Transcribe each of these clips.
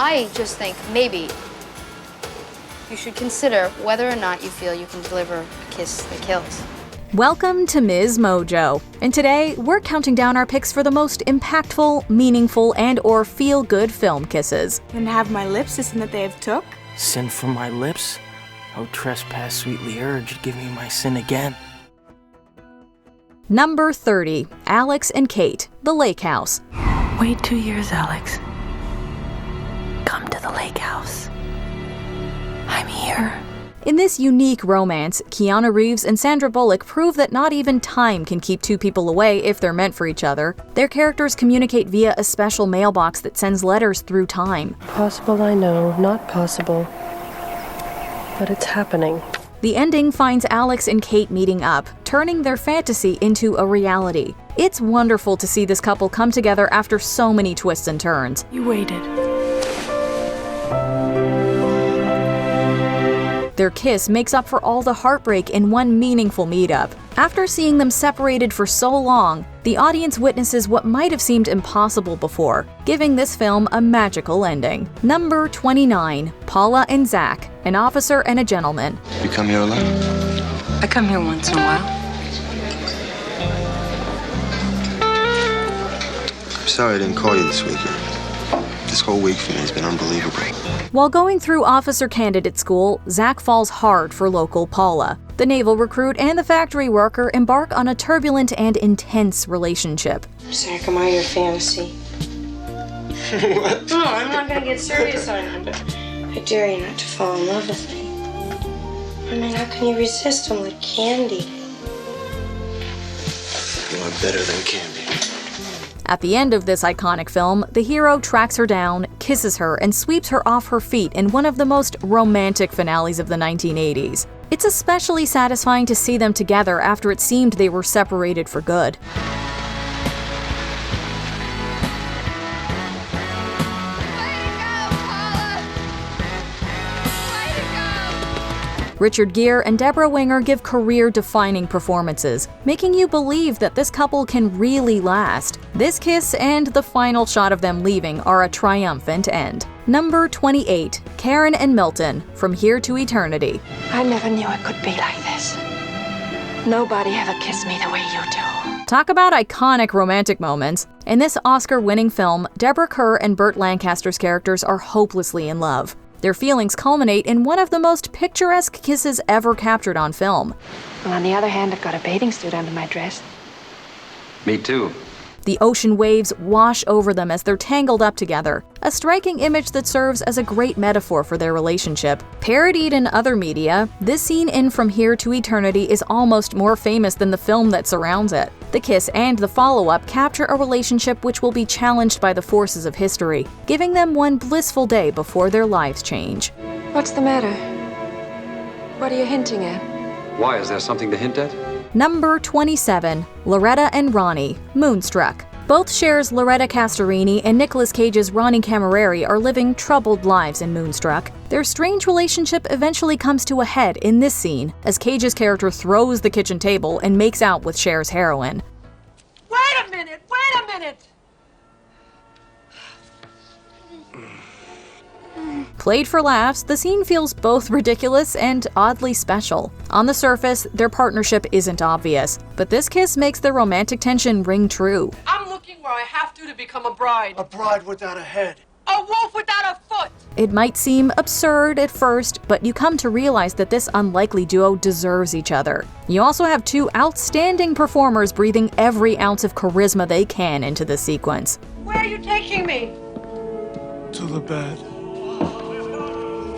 I just think maybe you should consider whether or not you feel you can deliver a kiss that kills. Welcome to MsMojo, and today we're counting down our picks for the most impactful, meaningful, and/or feel-good film kisses. And have my lips, isn't that they have took? Sin from my lips? Oh, trespass sweetly urged, give me my sin again. Number 30, Alex and Kate, The Lake House. Wait 2 years, Alex. Come to the lake house. I'm here. In this unique romance, Keanu Reeves and Sandra Bullock prove that not even time can keep two people away if they're meant for each other. Their characters communicate via a special mailbox that sends letters through time. Possible, I know, not possible. But it's happening. The ending finds Alex and Kate meeting up, turning their fantasy into a reality. It's wonderful to see this couple come together after so many twists and turns. You waited. Their kiss makes up for all the heartbreak in one meaningful meetup. After seeing them separated for so long, the audience witnesses what might have seemed impossible before, giving this film a magical ending. Number 29, Paula and Zach, An Officer and a Gentleman. You come here a lot? I come here once in a while. I'm sorry I didn't call you this weekend. This whole week for me has been unbelievable. While going through officer candidate school, Zach falls hard for local Paula. The naval recruit and the factory worker embark on a turbulent and intense relationship. Zach, am I your fantasy? What? No, I'm not gonna get serious on you, but I dare you not to fall in love with me. I mean, how can you resist? I'm like candy. You are better than candy. At the end of this iconic film, the hero tracks her down, kisses her, and sweeps her off her feet in one of the most romantic finales of the 1980s. It's especially satisfying to see them together after it seemed they were separated for good. Richard Gere and Deborah Winger give career-defining performances, making you believe that this couple can really last. This kiss and the final shot of them leaving are a triumphant end. Number 28, Karen and Milton, From Here to Eternity. I never knew it could be like this. Nobody ever kissed me the way you do. Talk about iconic romantic moments. In this Oscar-winning film, Deborah Kerr and Burt Lancaster's characters are hopelessly in love. Their feelings culminate in one of the most picturesque kisses ever captured on film. Well, on the other hand, I've got a bathing suit under my dress. Me too. The ocean waves wash over them as they're tangled up together, a striking image that serves as a great metaphor for their relationship. Parodied in other media, this scene in From Here to Eternity is almost more famous than the film that surrounds it. The kiss and the follow-up capture a relationship which will be challenged by the forces of history, giving them one blissful day before their lives change. What's the matter? What are you hinting at? Why, is there something to hint at? Number 27, Loretta and Ronnie, Moonstruck. Both Cher's Loretta Castorini and Nicolas Cage's Ronnie Camilleri are living troubled lives in Moonstruck. Their strange relationship eventually comes to a head in this scene, as Cage's character throws the kitchen table and makes out with Cher's heroine. Wait a minute! Wait a minute! Played for laughs, the scene feels both ridiculous and oddly special. On the surface, their partnership isn't obvious, but this kiss makes the romantic tension ring true. I'm looking where I have to become a bride. A bride without a head. A wolf without a foot! It might seem absurd at first, but you come to realize that this unlikely duo deserves each other. You also have two outstanding performers breathing every ounce of charisma they can into the sequence. Where are you taking me? To the bed.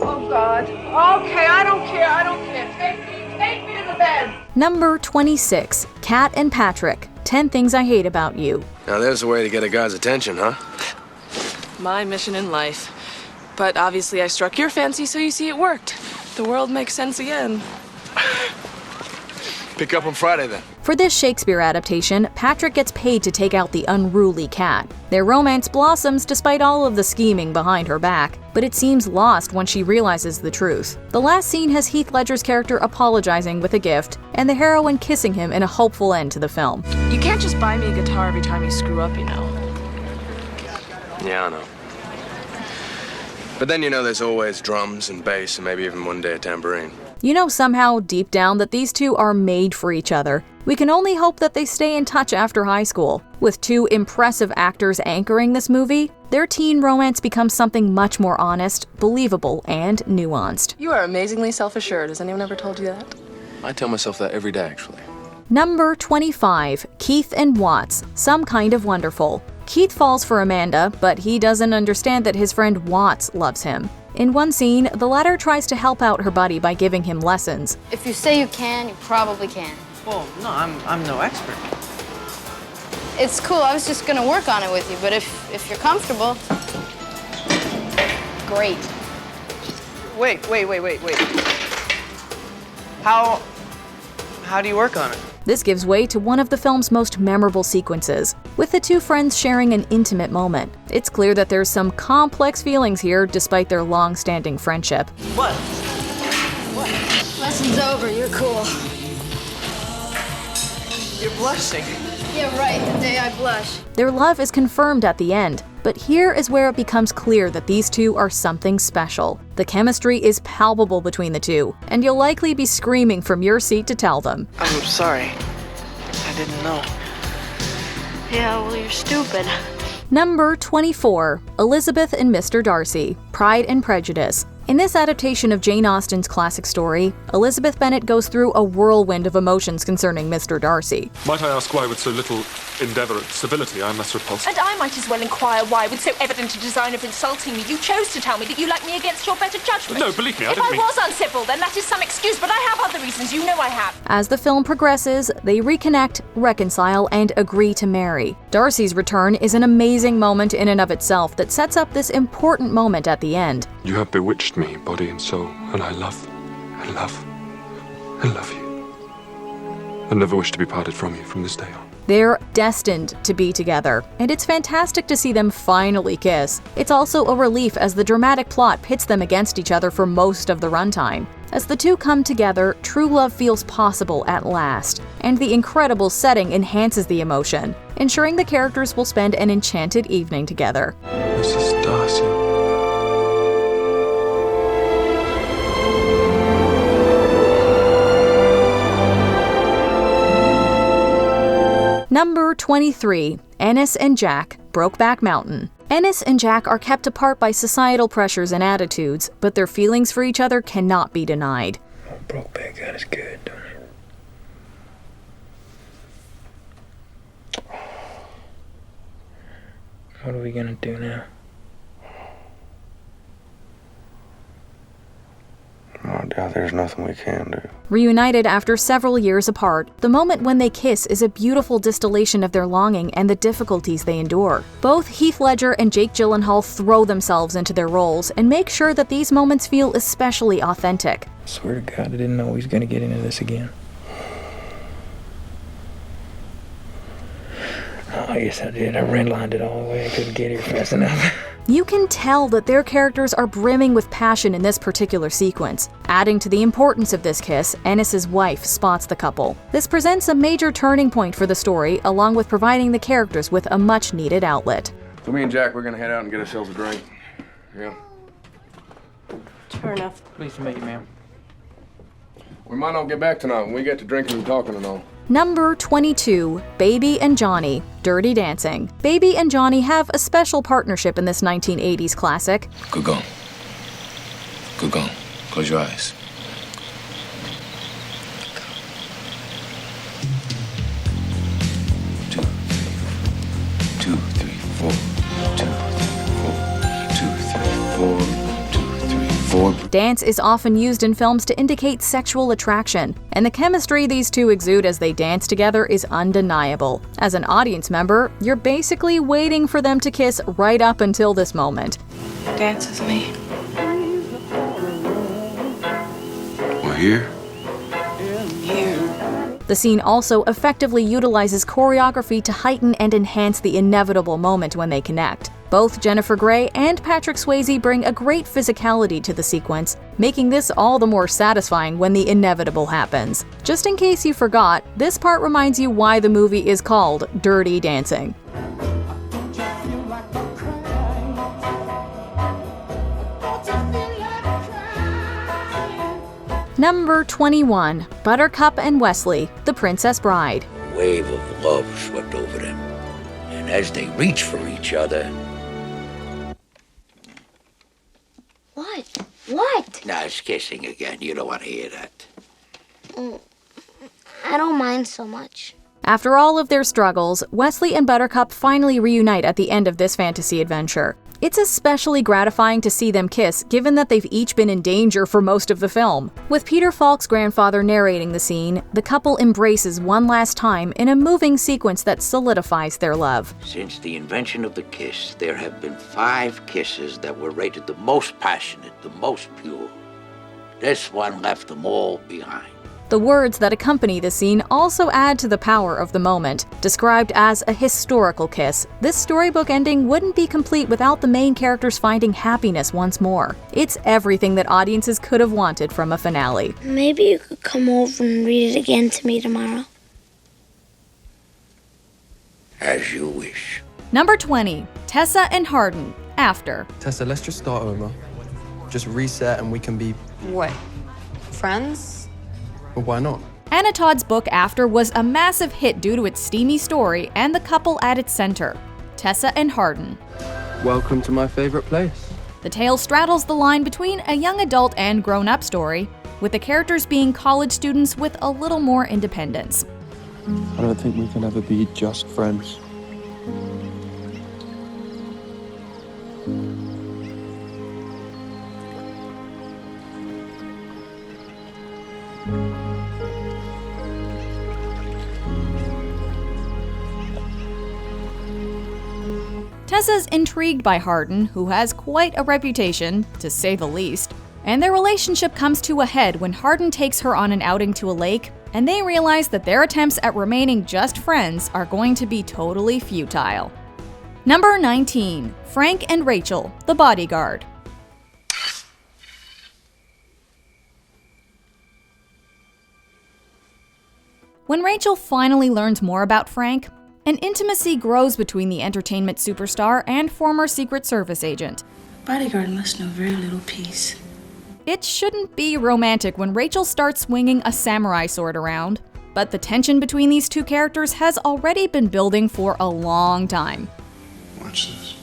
Oh, God. Okay, I don't care. Take me to the bed. Number 26, Kat and Patrick, 10 Things I Hate About You. Now there's a way to get a guy's attention, huh? My mission in life. But obviously I struck your fancy, so you see it worked. The world makes sense again. Pick up on Friday, then. For this Shakespeare adaptation, Patrick gets paid to take out the unruly Kat. Their romance blossoms despite all of the scheming behind her back, but it seems lost when she realizes the truth. The last scene has Heath Ledger's character apologizing with a gift, and the heroine kissing him in a hopeful end to the film. You can't just buy me a guitar every time you screw up, you know. Yeah, I know. But then, there's always drums and bass and maybe even one day a tambourine. You know somehow, deep down, that these two are made for each other. We can only hope that they stay in touch after high school. With two impressive actors anchoring this movie, their teen romance becomes something much more honest, believable, and nuanced. You are amazingly self-assured. Has anyone ever told you that? I tell myself that every day, actually. Number 25, Keith and Watts, Some Kind of Wonderful. Keith falls for Amanda, but he doesn't understand that his friend Watts loves him. In one scene, the latter tries to help out her buddy by giving him lessons. If you say you can, you probably can. Well, no, I'm no expert. It's cool. I was just gonna work on it with you, but if you're comfortable, great. Wait. How do you work on it? This gives way to one of the film's most memorable sequences, with the two friends sharing an intimate moment. It's clear that there's some complex feelings here despite their long-standing friendship. What? Lesson's over. You're cool. You're blushing. Yeah, right. The day I blush. Their love is confirmed at the end, but here is where it becomes clear that these two are something special. The chemistry is palpable between the two, and you'll likely be screaming from your seat to tell them. I'm sorry. I didn't know. Yeah, well, you're stupid. Number 24, Elizabeth and Mr. Darcy, Pride and Prejudice. In this adaptation of Jane Austen's classic story, Elizabeth Bennet goes through a whirlwind of emotions concerning Mr. Darcy. Might I ask why with so little endeavour at civility I am thus repulsed? And I might as well inquire why, with so evident a design of insulting me, you chose to tell me that you like me against your better judgment. No, believe me, I if didn't I mean... was uncivil, then that is some excuse, but I have other reasons. You know I have. As the film progresses, they reconnect, reconcile, and agree to marry. Darcy's return is an amazing moment in and of itself that sets up this important moment at the end. You have bewitched me, body and soul, and I love you. I never wish to be parted from you from this day on. They're destined to be together, and it's fantastic to see them finally kiss. It's also a relief as the dramatic plot pits them against each other for most of the runtime. As the two come together, true love feels possible at last, and the incredible setting enhances the emotion, ensuring the characters will spend an enchanted evening together. Mrs. Darcy. Number 23, Ennis and Jack, Brokeback Mountain. Ennis and Jack are kept apart by societal pressures and attitudes, but their feelings for each other cannot be denied. Oh, Brokeback, that is good, don't it? What are we gonna do now? Oh, Dad, there's nothing we can do. Reunited after several years apart, the moment when they kiss is a beautiful distillation of their longing and the difficulties they endure. Both Heath Ledger and Jake Gyllenhaal throw themselves into their roles and make sure that these moments feel especially authentic. I swear to God, I didn't know we was gonna get into this again. Oh, yes, I did. I redlined it all the way. I couldn't get here fast enough. You can tell that their characters are brimming with passion in this particular sequence. Adding to the importance of this kiss, Ennis's wife spots the couple. This presents a major turning point for the story, along with providing the characters with a much-needed outlet. So me and Jack, we're gonna head out and get ourselves a drink. Yeah. Fair enough. Pleased to meet you, ma'am. We might not get back tonight when we get to drinking and talking and all. Number 22, Baby and Johnny, Dirty Dancing. Baby and Johnny have a special partnership in this 1980s classic. Good going. Good going. Close your eyes. Two, three, four. 4. Dance is often used in films to indicate sexual attraction, and the chemistry these two exude as they dance together is undeniable. As an audience member, you're basically waiting for them to kiss right up until this moment. Dance with me. We're here. The scene also effectively utilizes choreography to heighten and enhance the inevitable moment when they connect. Both Jennifer Grey and Patrick Swayze bring a great physicality to the sequence, making this all the more satisfying when the inevitable happens. Just in case you forgot, this part reminds you why the movie is called Dirty Dancing. Number 21. Buttercup and Wesley, The Princess Bride. A wave of love swept over them, and as they reached for each other... What? Now it's kissing again. You don't want to hear that. I don't mind so much. After all of their struggles, Wesley and Buttercup finally reunite at the end of this fantasy adventure. It's especially gratifying to see them kiss, given that they've each been in danger for most of the film. With Peter Falk's grandfather narrating the scene, the couple embraces one last time in a moving sequence that solidifies their love. Since the invention of the kiss, there have been 5 kisses that were rated the most passionate, the most pure. This one left them all behind. The words that accompany the scene also add to the power of the moment. Described as a historical kiss, this storybook ending wouldn't be complete without the main characters finding happiness once more. It's everything that audiences could have wanted from a finale. Maybe you could come over and read it again to me tomorrow. As you wish. Number 20. Tessa and Harden, After. Tessa, let's just start over. Just reset and we can be... What? Friends? But why not? Anna Todd's book After was a massive hit due to its steamy story and the couple at its center, Tessa and Harden. Welcome to my favorite place. The tale straddles the line between a young adult and grown-up story, with the characters being college students with a little more independence. I don't think we can ever be just friends. Tessa's intrigued by Harden, who has quite a reputation, to say the least, and their relationship comes to a head when Harden takes her on an outing to a lake, and they realize that their attempts at remaining just friends are going to be totally futile. Number 19. Frank and Rachel, The Bodyguard. When Rachel finally learns more about Frank, an intimacy grows between the entertainment superstar and former Secret Service agent. Bodyguard must know very little peace. It shouldn't be romantic when Rachel starts swinging a samurai sword around, but the tension between these two characters has already been building for a long time. Watch this.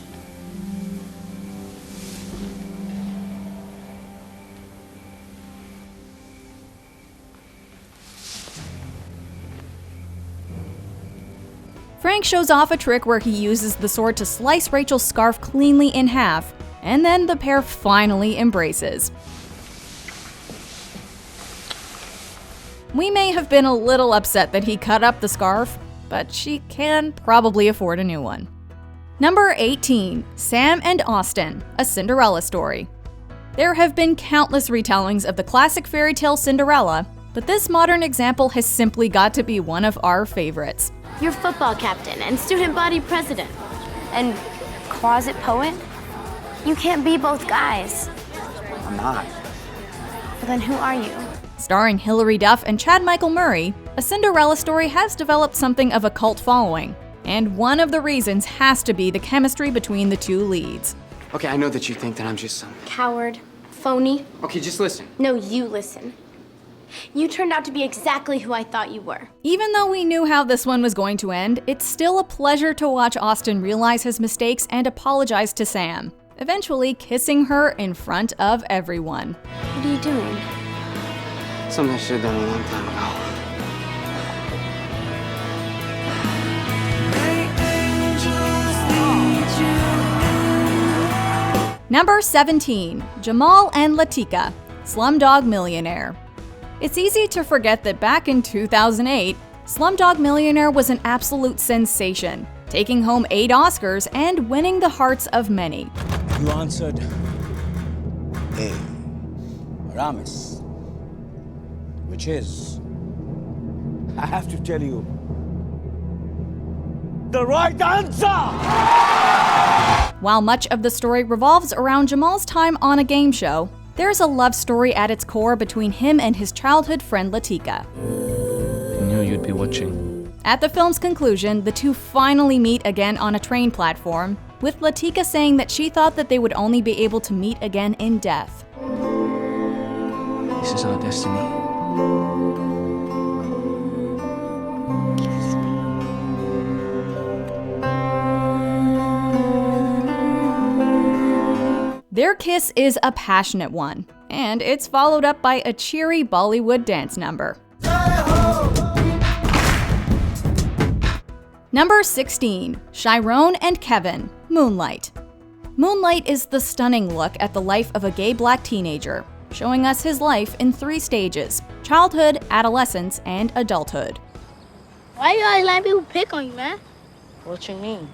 Frank shows off a trick where he uses the sword to slice Rachel's scarf cleanly in half, and then the pair finally embraces. We may have been a little upset that he cut up the scarf, but she can probably afford a new one. Number 18. Sam and Austin, A Cinderella Story. There have been countless retellings of the classic fairy tale Cinderella, but this modern example has simply got to be one of our favorites. You're football captain and student body president. And closet poet? You can't be both guys. I'm not. Well, then who are you? Starring Hilary Duff and Chad Michael Murray, A Cinderella Story has developed something of a cult following, and one of the reasons has to be the chemistry between the two leads. Okay, I know that you think that I'm just some... Coward. Phony. Okay, just listen. No, you listen. You turned out to be exactly who I thought you were. Even though we knew how this one was going to end, it's still a pleasure to watch Austin realize his mistakes and apologize to Sam, eventually kissing her in front of everyone. What are you doing? Something I should have done a long time ago. Number 17. Jamal and Latika, Slumdog Millionaire. It's easy to forget that back in 2008, Slumdog Millionaire was an absolute sensation, taking home 8 Oscars and winning the hearts of many. You answered A. Ramis, which is, I have to tell you, the right answer! While much of the story revolves around Jamal's time on a game show, there's a love story at its core between him and his childhood friend Latika. I knew you'd be watching. At the film's conclusion, the two finally meet again on a train platform, with Latika saying that she thought that they would only be able to meet again in death. This is our destiny. Their kiss is a passionate one, and it's followed up by a cheery Bollywood dance number. Number 16. Chyon and Kevin, Moonlight. Moonlight is the stunning look at the life of a gay black teenager, showing us his life in 3 stages: childhood, adolescence, and adulthood. Why you always letting people pick on you, man? What you mean?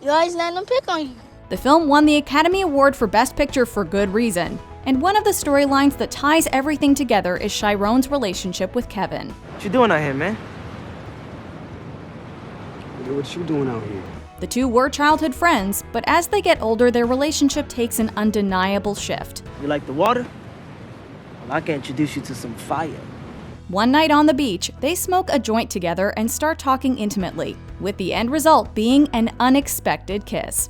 You always letting them pick on you. The film won the Academy Award for Best Picture for good reason, and one of the storylines that ties everything together is Chyon's relationship with Kevin. What you doing out here, man? What you doing out here? The two were childhood friends, but as they get older, their relationship takes an undeniable shift. You like the water? Well, I can introduce you to some fire. One night on the beach, they smoke a joint together and start talking intimately, with the end result being an unexpected kiss.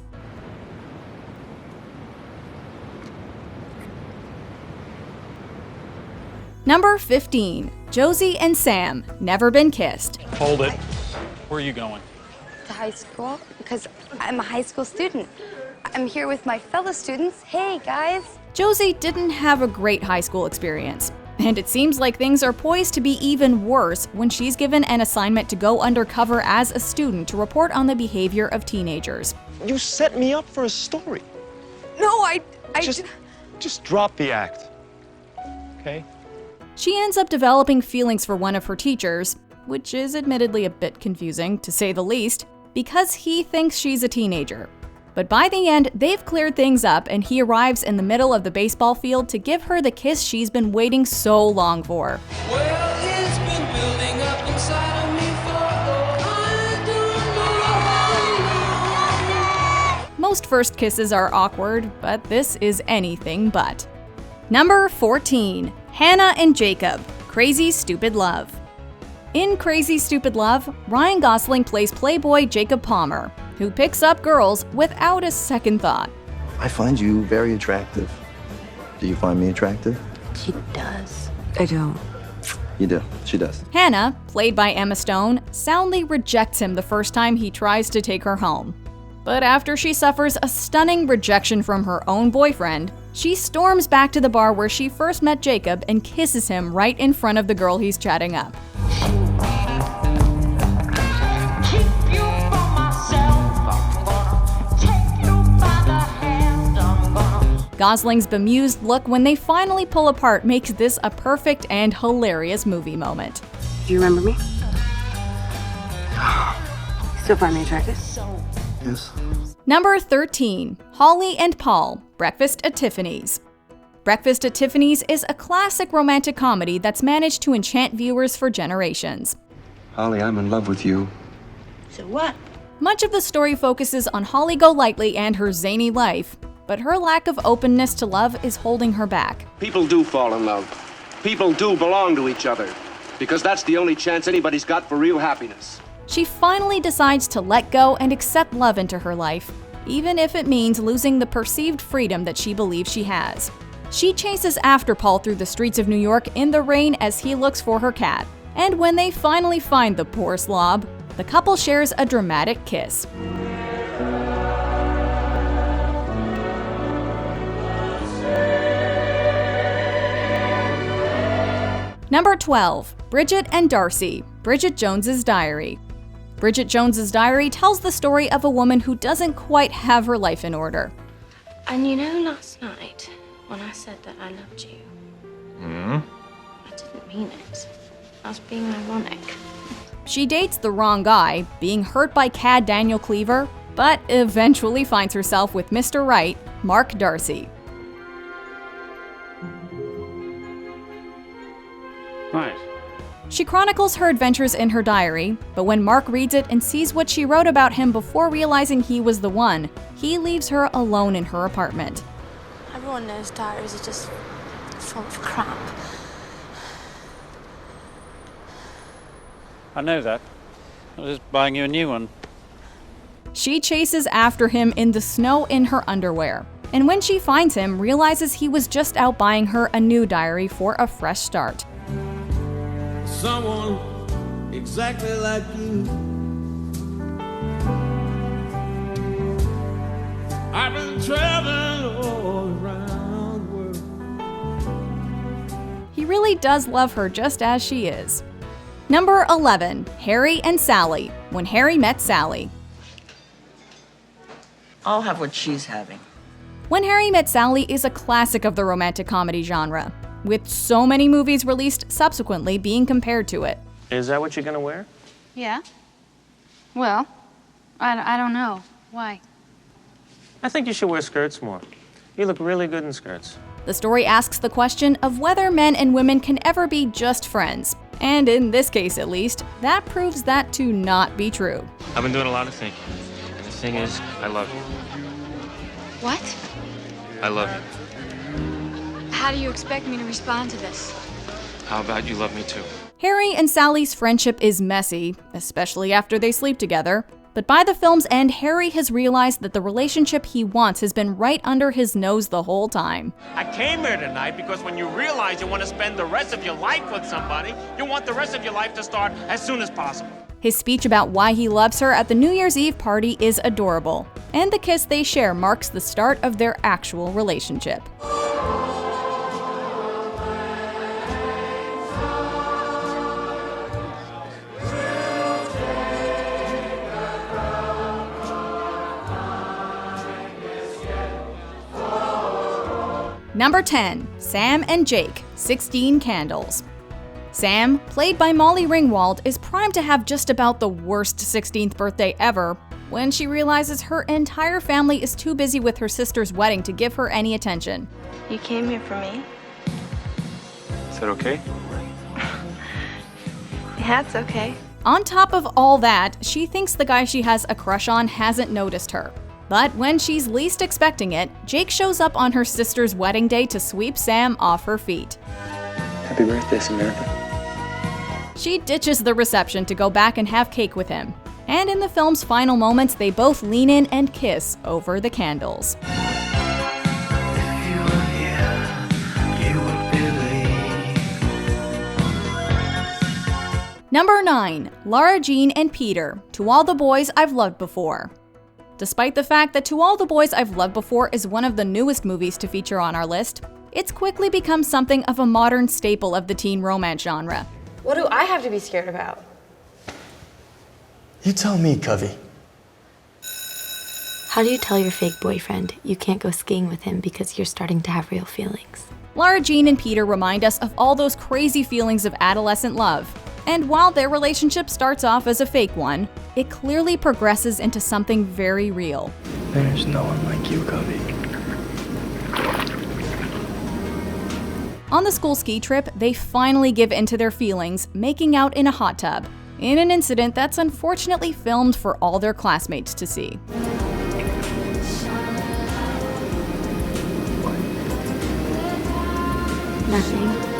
Number 15. Josie and Sam, Never Been Kissed. Hold it. Where are you going? To high school, because I'm a high school student. I'm here with my fellow students. Hey, guys. Josie didn't have a great high school experience, and it seems like things are poised to be even worse when she's given an assignment to go undercover as a student to report on the behavior of teenagers. You set me up for a story. No, I Just drop the act, okay? She ends up developing feelings for one of her teachers, which is admittedly a bit confusing, to say the least, because he thinks she's a teenager. But by the end, they've cleared things up and he arrives in the middle of the baseball field to give her the kiss she's been waiting so long for. Well, it's been building up inside of me for Most first kisses are awkward, but this is anything but. Number 14. Hannah and Jacob, Crazy Stupid Love. In Crazy Stupid Love, Ryan Gosling plays playboy Jacob Palmer, who picks up girls without a second thought. I find you very attractive. Do you find me attractive? He does. I don't. You do. She does. Hannah, played by Emma Stone, soundly rejects him the first time he tries to take her home. But after she suffers a stunning rejection from her own boyfriend, she storms back to the bar where she first met Jacob and kisses him right in front of the girl he's chatting up. Gosling's bemused look when they finally pull apart makes this a perfect and hilarious movie moment. Do you remember me? Still find me attractive? Yes. Number 13. Holly and Paul, Breakfast at Tiffany's. Breakfast at Tiffany's is a classic romantic comedy that's managed to enchant viewers for generations. Holly, I'm in love with you. So what? Much of the story focuses on Holly Golightly and her zany life, but her lack of openness to love is holding her back. People do fall in love. People do belong to each other, because that's the only chance anybody's got for real happiness. She finally decides to let go and accept love into her life, even if it means losing the perceived freedom that she believes she has. She chases after Paul through the streets of New York in the rain as he looks for her cat. And when they finally find the poor slob, the couple shares a dramatic kiss. Number 12. Bridget and Darcy, Bridget Jones's Diary. Bridget Jones's Diary tells the story of a woman who doesn't quite have her life in order. And you know, last night, when I said that I loved you, I didn't mean it. I was being ironic. She dates the wrong guy, being hurt by Cad Daniel Cleaver, but eventually finds herself with Mr. Right, Mark Darcy. Right. She chronicles her adventures in her diary, but when Mark reads it and sees what she wrote about him before realizing he was the one, he leaves her alone in her apartment. Everyone knows diaries are just full of crap. I know that. I was just buying you a new one. She chases after him in the snow in her underwear, and when she finds him, realizes he was just out buying her a new diary for a fresh start. Someone exactly like you. I've been traveling all around the world. He really does love her just as she is. Number 11, Harry and Sally, When Harry Met Sally. I'll have what she's having. When Harry Met Sally is a classic of the romantic comedy genre, with so many movies released subsequently being compared to it. Is that what you're gonna wear? Yeah. Well, I don't know. Why? I think you should wear skirts more. You look really good in skirts. The story asks the question of whether men and women can ever be just friends. And in this case at least, that proves that to not be true. I've been doing a lot of thinking. And the thing is, I love you. What? I love you. How do you expect me to respond to this? How about you love me too? Harry and Sally's friendship is messy, especially after they sleep together. But by the film's end, Harry has realized that the relationship he wants has been right under his nose the whole time. I came here tonight because when you realize you want to spend the rest of your life with somebody, you want the rest of your life to start as soon as possible. His speech about why he loves her at the New Year's Eve party is adorable, and the kiss they share marks the start of their actual relationship. Number 10, Sam and Jake, 16 Candles. Sam, played by Molly Ringwald, is primed to have just about the worst 16th birthday ever when she realizes her entire family is too busy with her sister's wedding to give her any attention. You came here for me? Is that okay? Yeah, it's okay. On top of all that, she thinks the guy she has a crush on hasn't noticed her. But when she's least expecting it, Jake shows up on her sister's wedding day to sweep Sam off her feet. Happy birthday, Samantha. She ditches the reception to go back and have cake with him. And in the film's final moments, they both lean in and kiss over the candles. Number 9, Lara Jean and Peter, To All the Boys I've Loved Before. Despite the fact that To All the Boys I've Loved Before is one of the newest movies to feature on our list, it's quickly become something of a modern staple of the teen romance genre. What do I have to be scared about? You tell me, Covey. How do you tell your fake boyfriend you can't go skiing with him because you're starting to have real feelings? Lara Jean and Peter remind us of all those crazy feelings of adolescent love. And while their relationship starts off as a fake one, it clearly progresses into something very real. There's no one like you, Covey. On the school ski trip, they finally give into their feelings, making out in a hot tub, in an incident that's unfortunately filmed for all their classmates to see. Nothing.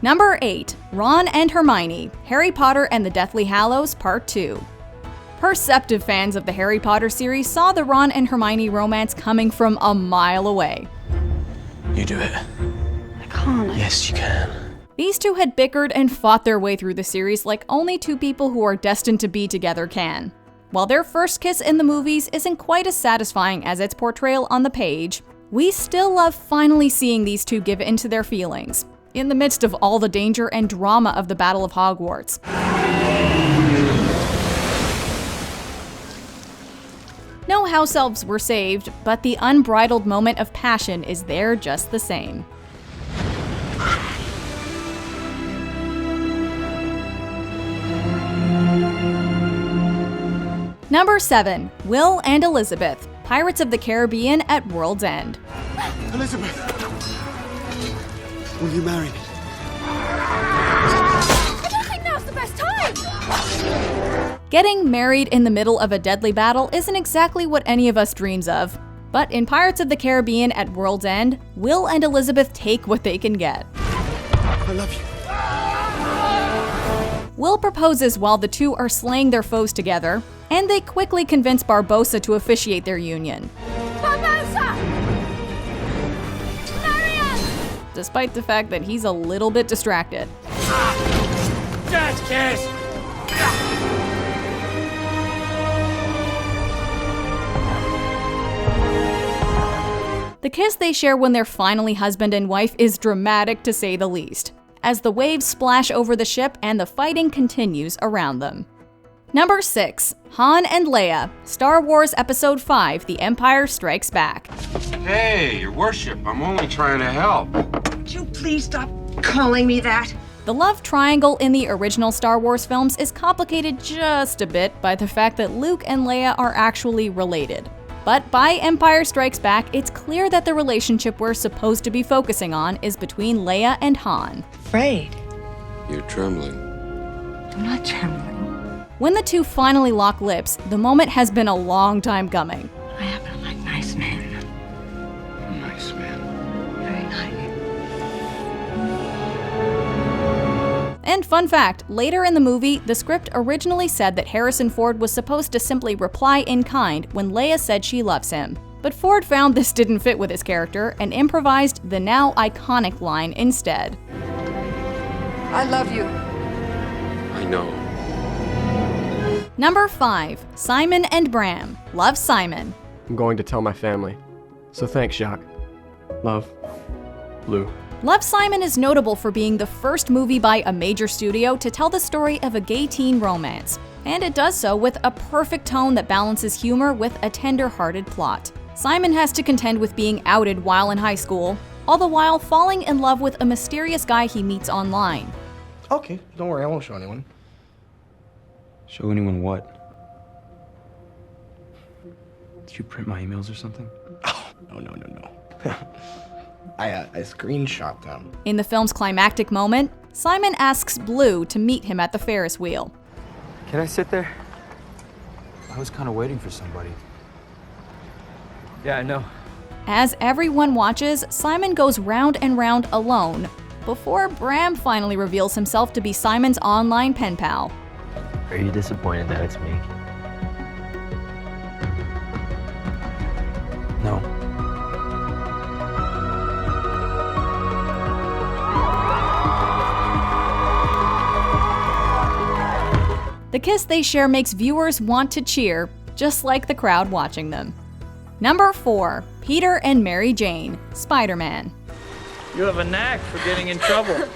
Number 8, Ron and Hermione, Harry Potter and the Deathly Hallows Part 2. Perceptive fans of the Harry Potter series saw the Ron and Hermione romance coming from a mile away. You do it. I can't. Yes, you can. These two had bickered and fought their way through the series like only two people who are destined to be together can. While their first kiss in the movies isn't quite as satisfying as its portrayal on the page, we still love finally seeing these two give into their feelings, in the midst of all the danger and drama of the Battle of Hogwarts. No house elves were saved, but the unbridled moment of passion is there just the same. Number 7, Will and Elizabeth, Pirates of the Caribbean at World's End. Elizabeth, will you marry me? I don't think now's the best time! Getting married in the middle of a deadly battle isn't exactly what any of us dreams of. But in Pirates of the Caribbean at World's End, Will and Elizabeth take what they can get. I love you. Will proposes while the two are slaying their foes together, and they quickly convince Barbossa to officiate their union. Barbossa! Marry us! Despite the fact that he's a little bit distracted. Dance kiss! The kiss they share when they're finally husband and wife is dramatic to say the least, as the waves splash over the ship and the fighting continues around them. Number 6. Han and Leia, Star Wars Episode 5, The Empire Strikes Back. Hey, your worship, I'm only trying to help. Would you please stop calling me that? The love triangle in the original Star Wars films is complicated just a bit by the fact that Luke and Leia are actually related. But by Empire Strikes Back, it's clear that the relationship we're supposed to be focusing on is between Leia and Han. Afraid? You're trembling. I'm not trembling. When the two finally lock lips, the moment has been a long time coming. I happen to like nice men. Nice man. Very nice. And fun fact, later in the movie, the script originally said that Harrison Ford was supposed to simply reply in kind when Leia said she loves him. But Ford found this didn't fit with his character and improvised the now iconic line instead. I love you. I know. Number 5. Simon and Bram, Love, Simon. I'm going to tell my family. So thanks, Jacques. Love, Blue. Love, Simon is notable for being the first movie by a major studio to tell the story of a gay teen romance. And it does so with a perfect tone that balances humor with a tender-hearted plot. Simon has to contend with being outed while in high school, all the while falling in love with a mysterious guy he meets online. Okay, don't worry, I won't show anyone. Show anyone what? Did you print my emails or something? Oh, no. I screenshot them. In the film's climactic moment, Simon asks Blue to meet him at the Ferris wheel. Can I sit there? I was kind of waiting for somebody. Yeah, I know. As everyone watches, Simon goes round and round alone, before Bram finally reveals himself to be Simon's online pen pal. Are you disappointed that it's me? No. The kiss they share makes viewers want to cheer, just like the crowd watching them. Number 4. Peter and Mary Jane, Spider-Man. You have a knack for getting in trouble.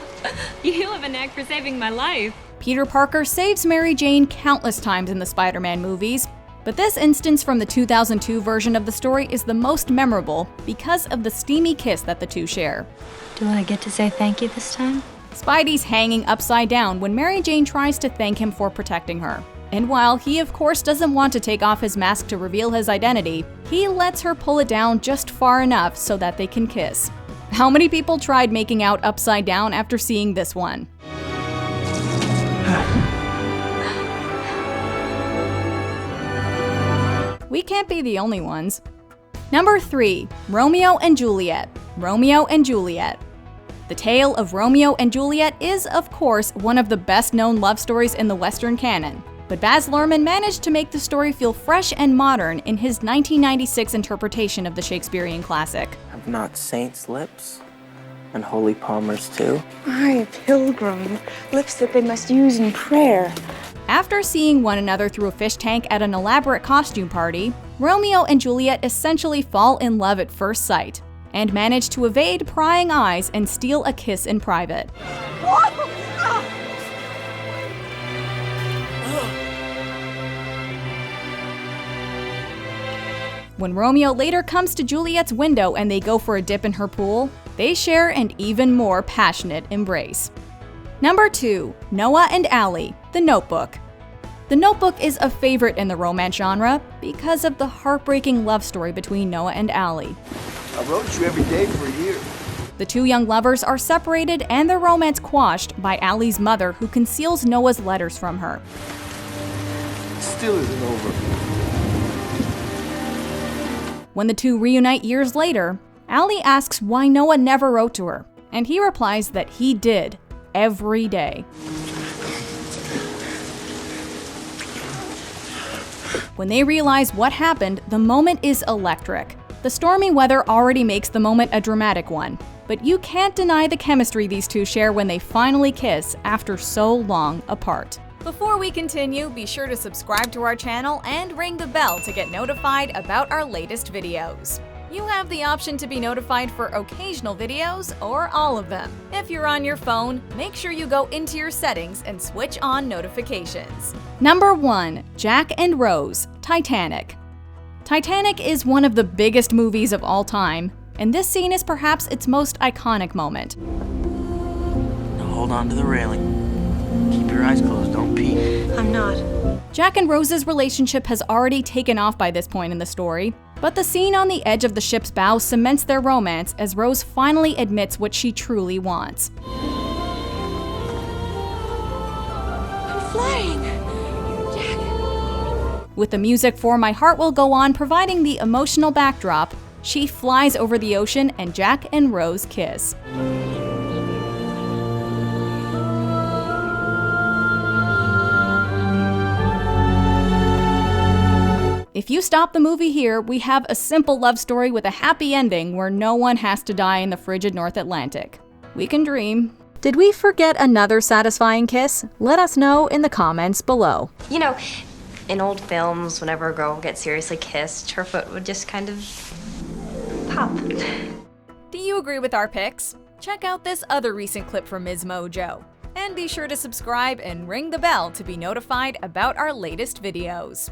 You have a knack for saving my life. Peter Parker saves Mary Jane countless times in the Spider-Man movies, but this instance from the 2002 version of the story is the most memorable because of the steamy kiss that the two share. Do I get to say thank you this time? Spidey's hanging upside down when Mary Jane tries to thank him for protecting her. And while he of course doesn't want to take off his mask to reveal his identity, he lets her pull it down just far enough so that they can kiss. How many people tried making out upside down after seeing this one? We can't be the only ones. Number 3. Romeo and Juliet, Romeo and Juliet. The tale of Romeo and Juliet is, of course, one of the best-known love stories in the Western canon. But Baz Luhrmann managed to make the story feel fresh and modern in his 1996 interpretation of the Shakespearean classic. Have not saints' lips? And holy palmers too? Ay, pilgrim, lips that they must use in prayer. After seeing one another through a fish tank at an elaborate costume party, Romeo and Juliet essentially fall in love at first sight, and manage to evade prying eyes and steal a kiss in private. When Romeo later comes to Juliet's window and they go for a dip in her pool, they share an even more passionate embrace. Number 2. Noah and Allie, The Notebook. The Notebook is a favorite in the romance genre because of the heartbreaking love story between Noah and Allie. I wrote you every day for a year. The two young lovers are separated and their romance quashed by Allie's mother, who conceals Noah's letters from her. It still isn't over. When the two reunite years later, Allie asks why Noah never wrote to her, and he replies that he did, every day. When they realize what happened, the moment is electric. The stormy weather already makes the moment a dramatic one, but you can't deny the chemistry these two share when they finally kiss after so long apart. Before we continue, be sure to subscribe to our channel and ring the bell to get notified about our latest videos. You have the option to be notified for occasional videos or all of them. If you're on your phone, make sure you go into your settings and switch on notifications. Number 1. Jack and Rose, Titanic. Titanic is one of the biggest movies of all time, and this scene is perhaps its most iconic moment. Now hold on to the railing. Keep your eyes closed, don't peek. I'm not. Jack and Rose's relationship has already taken off by this point in the story, but the scene on the edge of the ship's bow cements their romance as Rose finally admits what she truly wants. I'm flying! Jack! With the music for My Heart Will Go On providing the emotional backdrop, she flies over the ocean and Jack and Rose kiss. If you stop the movie here, we have a simple love story with a happy ending where no one has to die in the frigid North Atlantic. We can dream. Did we forget another satisfying kiss? Let us know in the comments below. You know, in old films, whenever a girl gets seriously kissed, her foot would just kind of pop. Do you agree with our picks? Check out this other recent clip from MsMojo. And be sure to subscribe and ring the bell to be notified about our latest videos.